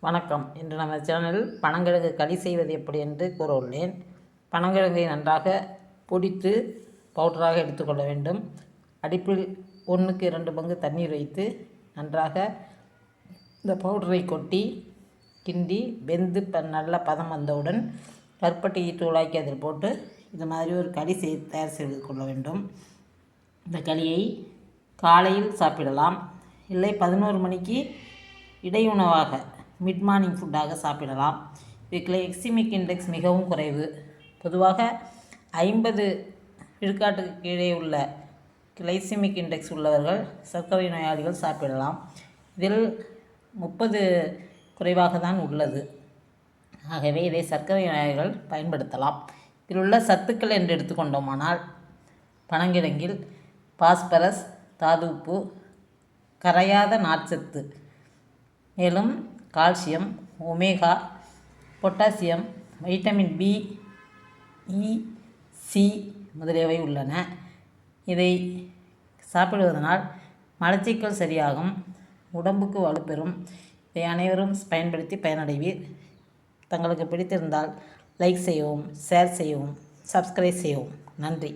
வணக்கம். இன்று நம்ம சேனலில் பனங்கிழங்கு களி செய்வது எப்படி என்று கூற உள்ளேன். பனங்கிழங்கை நன்றாக பொடித்து பவுடராக எடுத்துக்கொள்ள வேண்டும். அடுப்பில் 1க்கு 2 பங்கு தண்ணீர் வைத்து நன்றாக இந்த பவுடரை கொட்டி கிண்டி வெந்து நல்ல பதம் வந்தவுடன் கருப்பட்டி தூளாக்கி அதில் போட்டு இது மாதிரி ஒரு களி தயார் செய்து கொள்ள வேண்டும். இந்த களியை காலையில் சாப்பிடலாம், இல்லை 11 மணிக்கு இடையுணவாக மிட் மார்னிங் ஃபுட்டாக சாப்பிடலாம். இதுக்கு கிளைசிமிக் இண்டெக்ஸ் மிகவும் குறைவு. பொதுவாக 50 விழுக்காட்டுக்கு கீழே உள்ள கிளைசிமிக் இண்டெக்ஸ் உள்ளவர்கள் சர்க்கரை நோயாளிகள் சாப்பிடலாம். இதில் 30 குறைவாக தான் உள்ளது. ஆகவே இதை சர்க்கரை நோயாளிகள் பயன்படுத்தலாம். இதில் உள்ள சத்துக்கள் என்று எடுத்துக்கொண்டோமானால் பனங்கிழங்கில் பாஸ்பரஸ், தாதுப்பு, கரையாத நார்ச்சத்து, மேலும் calcium, omega, potassium, vitamin B, E, C முதலியவை உள்ளன. இதை சாப்பிடுவதனால் மலச்சிக்கல் சரியாகும், உடம்புக்கு வலுப்பெறும். இதை அனைவரும் பயன்படுத்தி பயனடைவீர். தங்களுக்கு பிடித்திருந்தால் லைக் செய்யவும், ஷேர் செய்யவும், சப்ஸ்கிரைப் செய்யவும். நன்றி.